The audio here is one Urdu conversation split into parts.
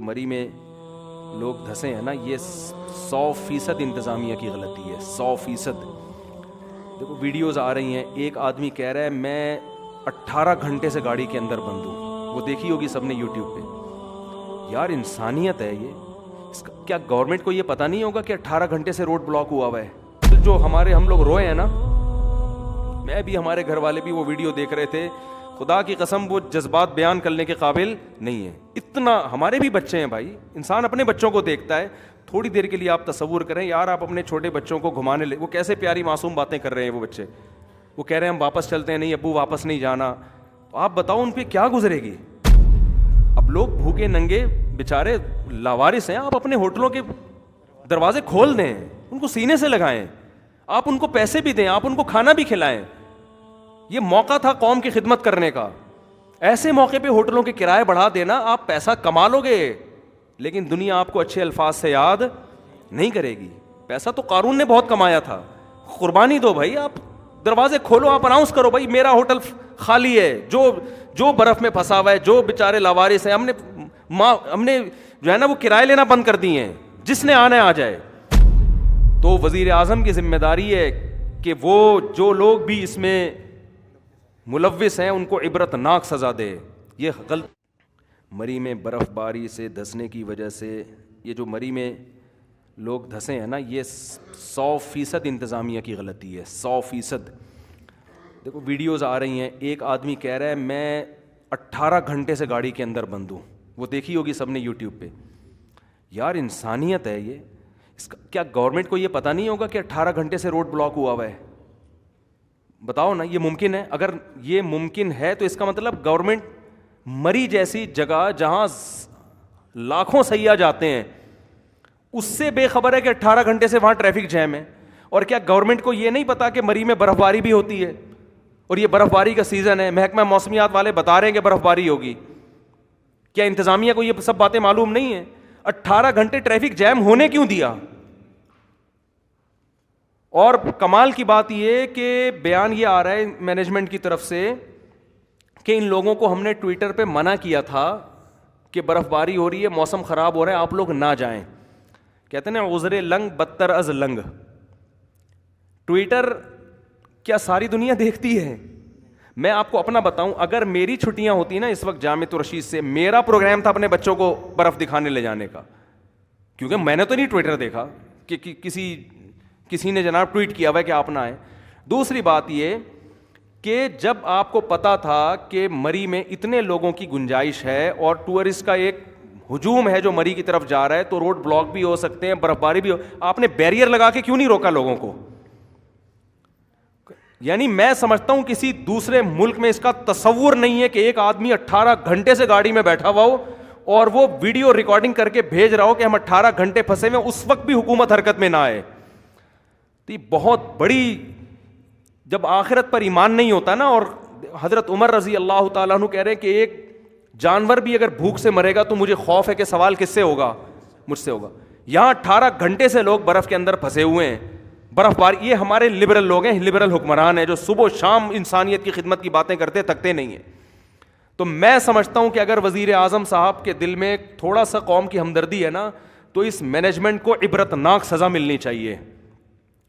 مری میں لوگ دھسے ہیں نا، یہ 100% انتظامیہ کی غلطی ہے، 100%۔ دیکھو ویڈیوز آ رہی ہیں، ایک آدمی کہہ رہا ہے میں 18 گھنٹے سے گاڑی کے اندر بند ہوں، وہ دیکھی ہوگی سب نے یوٹیوب پہ۔ یار انسانیت ہے یہ، کیا گورنمنٹ کو یہ پتہ نہیں ہوگا کہ 18 گھنٹے سے روڈ بلاک ہوا ہے؟ جو ہم لوگ روئے ہیں نا، میں بھی، ہمارے گھر والے بھی وہ ویڈیو دیکھ رہے تھے، خدا کی قسم وہ جذبات بیان کرنے کے قابل نہیں ہے۔ اتنا ہمارے بھی بچے ہیں بھائی، انسان اپنے بچوں کو دیکھتا ہے۔ تھوڑی دیر کے لیے آپ تصور کریں یار، آپ اپنے چھوٹے بچوں کو گھمانے لے، وہ کیسے پیاری معصوم باتیں کر رہے ہیں وہ بچے، وہ کہہ رہے ہیں ہم واپس چلتے ہیں، نہیں ابو واپس نہیں جانا۔ تو آپ بتاؤ ان پہ کیا گزرے گی؟ اب لوگ بھوکے ننگے بیچارے لاوارث ہیں، آپ اپنے ہوٹلوں کے دروازے کھول دیں، ان کو سینے سے لگائیں، آپ ان کو پیسے بھی دیں، آپ ان کو کھانا بھی کھلائیں۔ یہ موقع تھا قوم کی خدمت کرنے کا۔ ایسے موقع پہ ہوٹلوں کے کرائے بڑھا دینا، آپ پیسہ کما لو گے لیکن دنیا آپ کو اچھے الفاظ سے یاد نہیں کرے گی۔ پیسہ تو قارون نے بہت کمایا تھا، قربانی دو بھائی، آپ دروازے کھولو، آپ اناؤنس کرو بھائی میرا ہوٹل خالی ہے، جو برف میں پھنسا ہوا ہے، جو بیچارے لاوارث ہیں، ہم نے جو ہے نا وہ کرائے لینا بند کر دیے ہیں، جس نے آنا ہے آ جائے۔ تو وزیر اعظم کی ذمہ داری ہے کہ وہ جو لوگ بھی اس میں ملوث ہیں ان کو عبرت ناک سزا دے۔ یہ غلط مری میں برف باری سے دھسنے کی وجہ سے، یہ جو مری میں لوگ دھسے ہیں نا، یہ 100% انتظامیہ کی غلطی ہے، 100%۔ دیکھو ویڈیوز آ رہی ہیں، ایک آدمی کہہ رہا ہے میں 18 گھنٹے سے گاڑی کے اندر بند ہوں، وہ دیکھی ہوگی سب نے یوٹیوب پہ۔ یار انسانیت ہے یہ، کیا گورنمنٹ کو یہ پتہ نہیں ہوگا کہ 18 گھنٹے سے روڈ بلاک ہوا ہے؟ بتاؤ نا، یہ ممکن ہے؟ اگر یہ ممکن ہے تو اس کا مطلب گورنمنٹ مری جیسی جگہ جہاں لاکھوں سیاح جاتے ہیں اس سے بے خبر ہے کہ 18 گھنٹے سے وہاں ٹریفک جیم ہے۔ اور کیا گورنمنٹ کو یہ نہیں پتا کہ مری میں برف باری بھی ہوتی ہے اور یہ برف باری کا سیزن ہے؟ محکمہ موسمیات والے بتا رہے ہیں کہ برف باری ہوگی، کیا انتظامیہ کو یہ سب باتیں معلوم نہیں ہیں؟ 18 گھنٹے ٹریفک جیم ہونے کیوں دیا؟ اور کمال کی بات یہ کہ بیان یہ آ رہا ہے مینجمنٹ کی طرف سے کہ ان لوگوں کو ہم نے ٹویٹر پہ منع کیا تھا کہ برف باری ہو رہی ہے، موسم خراب ہو رہا ہے، آپ لوگ نہ جائیں۔ کہتے ہیں نا عذر لنگ بدتر از لنگ۔ ٹویٹر کیا ساری دنیا دیکھتی ہے؟ میں آپ کو اپنا بتاؤں، اگر میری چھٹیاں ہوتی نا اس وقت جامعۃ الرشید سے، میرا پروگرام تھا اپنے بچوں کو برف دکھانے لے جانے کا، کیونکہ میں نے تو نہیں ٹویٹر دیکھا کہ کسی نے جناب ٹویٹ کیا ہوا ہے کہ آپ نہ آئیں۔ دوسری بات یہ کہ جب آپ کو پتا تھا کہ مری میں اتنے لوگوں کی گنجائش ہے اور ٹورسٹ کا ایک ہجوم ہے جو مری کی طرف جا رہا ہے، تو روڈ بلاک بھی ہو سکتے ہیں، برف باری بھی ہو، آپ نے بیریئر لگا کے کیوں نہیں روکا لوگوں کو؟ یعنی میں سمجھتا ہوں کسی دوسرے ملک میں اس کا تصور نہیں ہے کہ ایک آدمی 18 گھنٹے سے گاڑی میں بیٹھا ہوا ہو اور وہ ویڈیو ریکارڈنگ کر کے بھیج رہا ہو کہ ہم 18 گھنٹے پھنسے ہوئے، اس وقت بھی حکومت حرکت میں نہ آئے۔ تو یہ بہت بڑی، جب آخرت پر ایمان نہیں ہوتا نا، اور حضرت عمر رضی اللہ تعالیٰ عنہ کہہ رہے ہیں کہ ایک جانور بھی اگر بھوک سے مرے گا تو مجھے خوف ہے کہ سوال کس سے ہوگا؟ مجھ سے ہوگا۔ یہاں 18 گھنٹے سے لوگ برف کے اندر پھنسے ہوئے ہیں، برف باری۔ یہ ہمارے لبرل لوگ ہیں، لبرل حکمران ہیں جو صبح و شام انسانیت کی خدمت کی باتیں کرتے تھکتے نہیں ہیں۔ تو میں سمجھتا ہوں کہ اگر وزیر اعظم صاحب کے دل میں تھوڑا سا قوم کی ہمدردی ہے نا، تو اس مینجمنٹ کو عبرت ناک سزا ملنی چاہیے،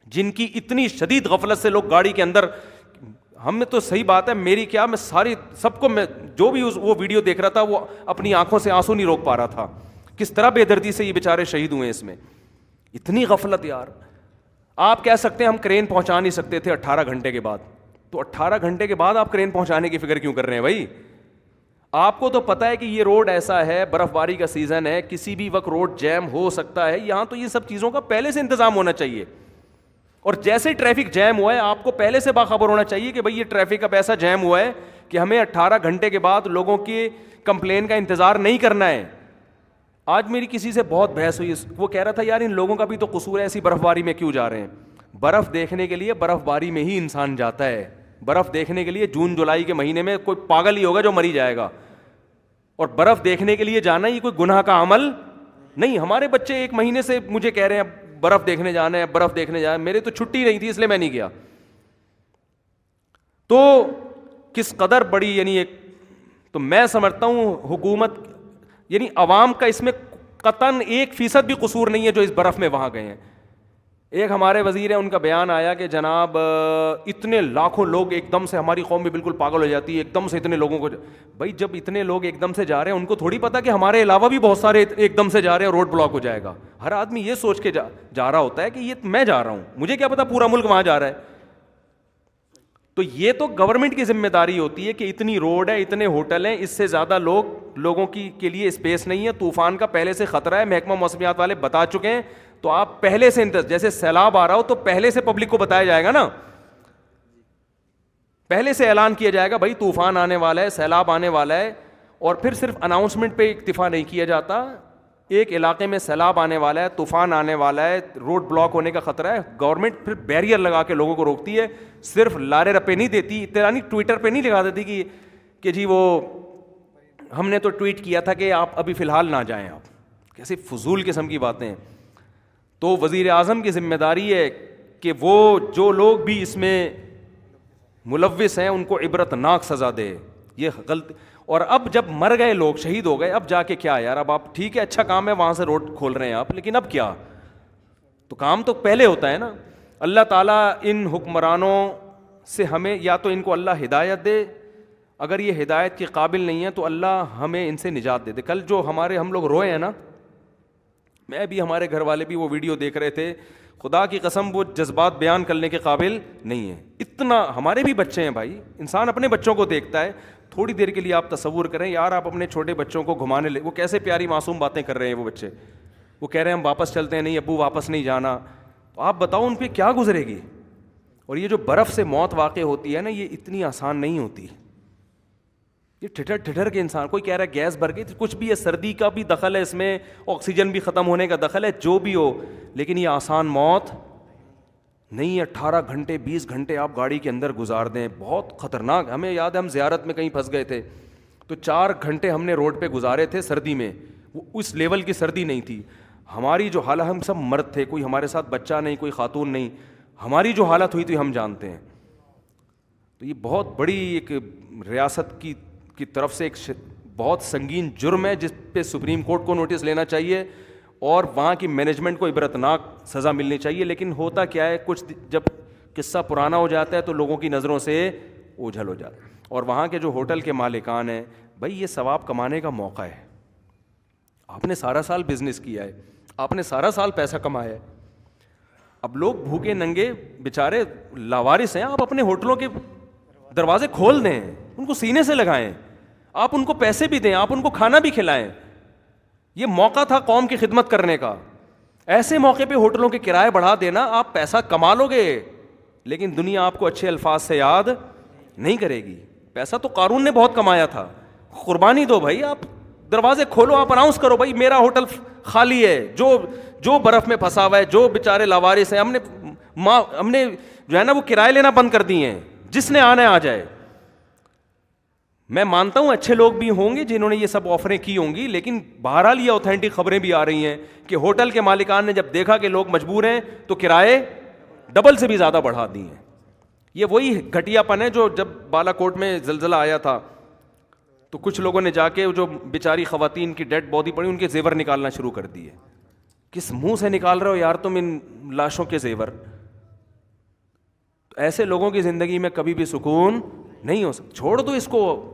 جن کی اتنی شدید غفلت سے لوگ گاڑی کے اندر۔ ہم نے تو صحیح بات ہے، میری کیا، میں سب کو، میں جو بھی وہ ویڈیو دیکھ رہا تھا وہ اپنی آنکھوں سے آنسو نہیں روک پا رہا تھا، کس طرح بے دردی سے یہ بیچارے شہید ہوئے اس میں۔ اتنی غفلت یار۔ آپ کہہ سکتے ہیں ہم کرین پہنچا نہیں سکتے تھے 18 گھنٹے کے بعد، تو 18 گھنٹے کے بعد آپ کرین پہنچانے کی فکر کیوں کر رہے ہیں بھائی؟ آپ کو تو پتا ہے کہ یہ روڈ ایسا ہے، برف باری کا سیزن ہے، کسی بھی وقت روڈ جیم ہو سکتا ہے، یہاں تو یہ سب چیزوں کا پہلے سے انتظام ہونا چاہیے۔ اور جیسے ٹریفک جیم ہوا ہے آپ کو پہلے سے باخبر ہونا چاہیے کہ بھئی یہ ٹریفک اب ایسا جیم ہوا ہے کہ ہمیں 18 گھنٹے کے بعد لوگوں کی کمپلین کا انتظار نہیں کرنا ہے۔ آج میری کسی سے بہت بحث ہوئی، وہ کہہ رہا تھا یار ان لوگوں کا بھی تو قصور ہے، ایسی برف باری میں کیوں جا رہے ہیں؟ برف دیکھنے کے لیے برف باری میں ہی انسان جاتا ہے، برف دیکھنے کے لیے جون جولائی کے مہینے میں کوئی پاگل ہی ہوگا جو مری جائے گا، اور برف دیکھنے کے لیے جانا یہ کوئی گناہ کا عمل نہیں۔ ہمارے بچے 1 مہینے سے مجھے کہہ رہے ہیں برف دیکھنے جانا ہے، برف دیکھنے جانا ہے، میرے تو چھٹی نہیں تھی اس لیے میں نہیں گیا۔ تو کس قدر بڑی، یعنی ایک، تو میں سمجھتا ہوں حکومت، یعنی عوام کا اس میں قطعاً 1% بھی قصور نہیں ہے جو اس برف میں وہاں گئے ہیں. ایک ہمارے وزیر ہیں, ان کا بیان آیا کہ جناب اتنے لاکھوں لوگ ایک دم سے, ہماری قوم بھی بالکل پاگل ہو جاتی ہے ایک دم سے اتنے لوگوں کو. بھائی جب اتنے لوگ ایک دم سے جا رہے ہیں, ان کو تھوڑی پتا کہ ہمارے علاوہ بھی بہت سارے ایک دم سے جا رہے ہیں, روڈ بلاک ہو جائے گا. ہر آدمی یہ سوچ کے جا رہا ہوتا ہے کہ یہ میں جا رہا ہوں, مجھے کیا پتا پورا ملک وہاں جا رہا ہے. تو یہ تو گورنمنٹ کی ذمہ داری ہوتی ہے کہ اتنی روڈ ہے, اتنے ہوٹل ہیں, اس سے زیادہ لوگوں کے لیے اسپیس نہیں ہے. طوفان کا پہلے سے خطرہ ہے, محکمہ موسمیات والے بتا چکے ہیں. تو آپ پہلے سے جیسے سیلاب آ رہا ہو تو پہلے سے پبلک کو بتایا جائے گا نا, پہلے سے اعلان کیا جائے گا بھائی طوفان آنے والا ہے, سیلاب آنے والا ہے. اور پھر صرف اناؤنسمنٹ پہ اکتفا نہیں کیا جاتا. ایک علاقے میں سیلاب آنے والا ہے, طوفان آنے والا ہے, روڈ بلاک ہونے کا خطرہ ہے, گورنمنٹ پھر بیریئر لگا کے لوگوں کو روکتی ہے. صرف لارے رپے نہیں دیتی, اتنا ٹویٹر پہ نہیں لگا دیتی کہ جی وہ ہم نے تو ٹویٹ کیا تھا کہ آپ ابھی فی الحال نہ جائیں. آپ کیسی فضول قسم کی باتیں ہیں. تو وزیر اعظم کی ذمہ داری ہے کہ وہ جو لوگ بھی اس میں ملوث ہیں ان کو عبرتناک سزا دے. یہ غلط. اور اب جب مر گئے لوگ, شہید ہو گئے, اب جا کے کیا یار, اب آپ ٹھیک ہے اچھا کام ہے وہاں سے روڈ کھول رہے ہیں آپ, لیکن اب کیا, تو کام تو پہلے ہوتا ہے نا. اللہ تعالیٰ ان حکمرانوں سے ہمیں, یا تو ان کو اللہ ہدایت دے, اگر یہ ہدایت کے قابل نہیں ہے تو اللہ ہمیں ان سے نجات دے دے. کل جو ہم لوگ روئے ہیں نا, میں بھی, ہمارے گھر والے بھی وہ ویڈیو دیکھ رہے تھے, خدا کی قسم وہ جذبات بیان کرنے کے قابل نہیں ہے. اتنا, ہمارے بھی بچے ہیں بھائی, انسان اپنے بچوں کو دیکھتا ہے. تھوڑی دیر کے لیے آپ تصور کریں یار, آپ اپنے چھوٹے بچوں کو گھمانے لے, وہ کیسے پیاری معصوم باتیں کر رہے ہیں وہ بچے, وہ کہہ رہے ہیں ہم واپس چلتے ہیں, نہیں ابو واپس نہیں جانا. تو آپ بتاؤ ان پہ کیا گزرے گی. اور یہ جو برف سے موت واقع ہوتی ہے نا, یہ اتنی آسان نہیں ہوتی. یہ ٹھٹر کے انسان, کوئی کہہ رہا ہے گیس بھر گئی, کچھ بھی ہے, سردی کا بھی دخل ہے اس میں, آکسیجن بھی ختم ہونے کا دخل ہے, جو بھی ہو, لیکن یہ آسان موت نہیں ہے. 18 گھنٹے 20 گھنٹے آپ گاڑی کے اندر گزار دیں, بہت خطرناک. ہمیں یاد ہے ہم زیارت میں کہیں پھنس گئے تھے, تو 4 گھنٹے ہم نے روڈ پہ گزارے تھے سردی میں. وہ اس لیول کی سردی نہیں تھی. ہماری جو حالت, ہم سب مرد تھے, کوئی ہمارے ساتھ بچہ نہیں, کوئی خاتون نہیں, ہماری جو حالت ہوئی تھی ہم جانتے ہیں. تو یہ بہت بڑی ایک ریاست کی طرف سے ایک بہت سنگین جرم ہے, جس پہ سپریم کورٹ کو نوٹس لینا چاہیے اور وہاں کی مینجمنٹ کو عبرتناک سزا ملنی چاہیے. لیکن ہوتا کیا ہے, کچھ جب قصہ پرانا ہو جاتا ہے تو لوگوں کی نظروں سے اوجھل ہو جاتا ہے. اور وہاں کے جو ہوٹل کے مالکان ہیں, بھائی یہ ثواب کمانے کا موقع ہے. آپ نے سارا سال بزنس کیا ہے, آپ نے سارا سال پیسہ کمایا ہے. اب لوگ بھوکے ننگے بیچارے لاوارث ہیں, آپ اپنے ہوٹلوں کے دروازے کھول دیں, ان کو سینے سے لگائیں, آپ ان کو پیسے بھی دیں, آپ ان کو کھانا بھی کھلائیں. یہ موقع تھا قوم کی خدمت کرنے کا. ایسے موقع پہ ہوٹلوں کے کرائے بڑھا دینا, آپ پیسہ کما لو گے لیکن دنیا آپ کو اچھے الفاظ سے یاد نہیں کرے گی. پیسہ تو قارون نے بہت کمایا تھا, قربانی دو بھائی, آپ دروازے کھولو, آپ اناؤنس کرو بھائی میرا ہوٹل خالی ہے, جو برف میں پھنسا ہوا ہے, جو بیچارے لاوارث ہیں, ہم نے جو ہے نا وہ کرائے لینا بند کر دیے ہیں, جس نے آنا ہے آ جائے. میں مانتا ہوں اچھے لوگ بھی ہوں گے جنہوں نے یہ سب آفریں کی ہوں گی, لیکن بہرحال یہ اوتھینٹک خبریں بھی آ رہی ہیں کہ ہوٹل کے مالکان نے جب دیکھا کہ لوگ مجبور ہیں تو کرائے ڈبل سے بھی زیادہ بڑھا دی ہیں. یہ وہی گھٹیا پن ہے جو جب بالا کوٹ میں زلزلہ آیا تھا تو کچھ لوگوں نے جا کے جو بیچاری خواتین کی ڈیڈ باڈی پڑی ان کے زیور نکالنا شروع کر دیے. کس منہ سے نکال رہے ہو یار تم ان لاشوں کے زیور. ایسے لوگوں کی زندگی میں کبھی بھی سکون نہیں ہو سکتا. چھوڑ دو اس کو.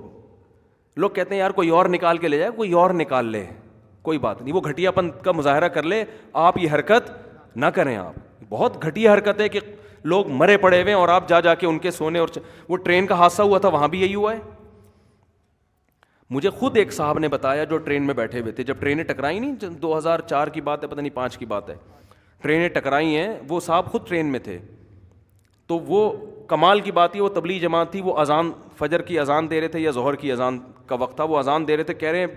لوگ کہتے ہیں یار کوئی اور نکال کے لے جائے, کوئی اور نکال لے, کوئی بات نہیں, وہ گھٹیا پن کا مظاہرہ کر لے, آپ یہ حرکت نہ کریں. آپ بہت گھٹیا حرکت ہے کہ لوگ مرے پڑے ہوئے اور آپ جا کے ان کے سونے. اور وہ ٹرین کا حادثہ ہوا تھا وہاں بھی یہی ہوا ہے. مجھے خود ایک صاحب نے بتایا جو ٹرین میں بیٹھے ہوئے تھے, جب ٹرینیں ٹکرائی نہیں, 2004 کی بات ہے, پتہ نہیں 5 کی بات ہے, ٹرینیں ٹکرائی ہیں, وہ صاحب خود ٹرین میں تھے. تو وہ کمال کی بات ہے, وہ تبلیغ جماعت تھی, وہ اذان فجر کی اذان دے رہے تھے یا ظہر کی اذان کا وقت تھا, وہ اذان دے رہے تھے, کہہ رہے ہیں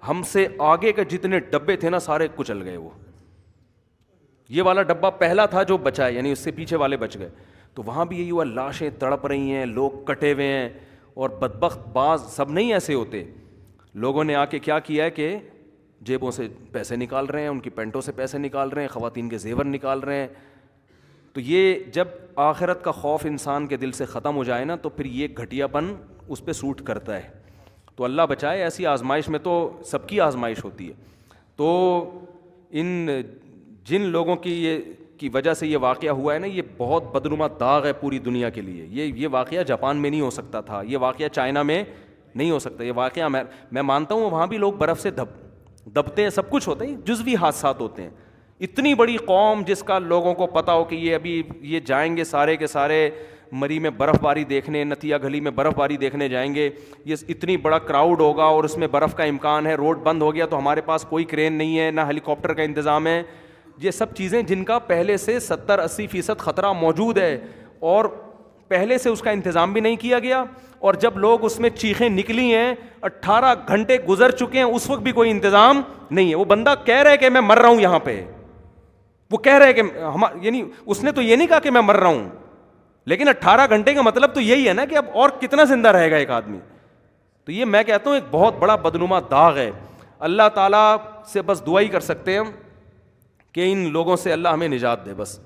ہم سے آگے کے جتنے ڈبے تھے نا سارے کچل گئے. وہ یہ والا ڈبہ پہلا تھا جو بچا ہے, یعنی اس سے پیچھے والے بچ گئے. تو وہاں بھی یہی ہوا, لاشیں تڑپ رہی ہیں, لوگ کٹے ہوئے ہیں. اور بدبخت بعض سب نہیں ایسے ہوتے, لوگوں نے آ کے کیا کیا ہے کہ جیبوں سے پیسے نکال رہے ہیں, ان کی پینٹوں سے پیسے نکال رہے ہیں, خواتین کے زیور نکال رہے ہیں. تو یہ جب آخرت کا خوف انسان کے دل سے ختم ہو جائے نا تو پھر یہ گھٹیا پن اس پہ سوٹ کرتا ہے. تو اللہ بچائے ایسی آزمائش میں، تو سب کی آزمائش ہوتی ہے. تو ان جن لوگوں کی وجہ سے یہ واقعہ ہوا ہے نا، یہ بہت بدنما داغ ہے پوری دنیا کے لیے. یہ واقعہ جاپان میں نہیں ہو سکتا تھا، یہ واقعہ چائنا میں نہیں ہو سکتا. یہ واقعہ میں مانتا ہوں وہاں بھی لوگ برف سے دبتے ہیں، سب کچھ ہوتا ہے، جزوی حادثات ہوتے ہیں. اتنی بڑی قوم جس کا لوگوں کو پتہ ہو کہ یہ ابھی یہ جائیں گے سارے کے سارے مری میں برف باری دیکھنے، نتیا گلی میں برف باری دیکھنے جائیں گے، یہ اتنی بڑا کراؤڈ ہوگا اور اس میں برف کا امکان ہے، روڈ بند ہو گیا تو ہمارے پاس کوئی کرین نہیں ہے، نہ ہیلی کاپٹر کا انتظام ہے. یہ سب چیزیں جن کا پہلے سے 70-80% خطرہ موجود ہے اور پہلے سے اس کا انتظام بھی نہیں کیا گیا. اور جب لوگ اس میں چیخیں نکلی ہیں، 18 گھنٹے گزر چکے ہیں، اس وقت بھی کوئی انتظام نہیں ہے. وہ بندہ کہہ رہا ہے کہ میں مر رہا ہوں یہاں پہ، وہ کہہ رہے کہ یعنی اس نے تو یہ نہیں کہا کہ میں مر رہا ہوں، لیکن 18 گھنٹے کا مطلب تو یہی ہے نا کہ اب اور کتنا زندہ رہے گا ایک آدمی. تو یہ میں کہتا ہوں ایک بہت بڑا بدنما داغ ہے. اللہ تعالیٰ سے بس دعا ہی کر سکتے ہیں ہم کہ ان لوگوں سے اللہ ہمیں نجات دے. بس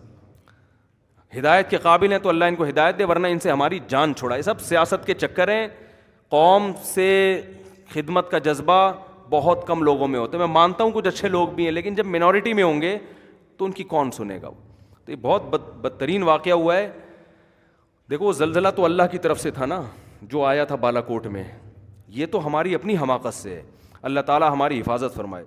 ہدایت کے قابل ہیں تو اللہ ان کو ہدایت دے، ورنہ ان سے ہماری جان چھڑائے. سب سیاست کے چکر ہیں. قوم سے خدمت کا جذبہ بہت کم لوگوں میں ہوتا ہے. میں مانتا ہوں کچھ اچھے لوگ بھی ہیں، لیکن جب منورٹی میں ہوں گے تو ان کی کون سنے گا. تو یہ بہت بدترین واقعہ ہوا ہے. دیکھو وہ زلزلہ تو اللہ کی طرف سے تھا نا جو آیا تھا بالا کوٹ میں، یہ تو ہماری اپنی حماقت سے ہے. اللہ تعالیٰ ہماری حفاظت فرمائے.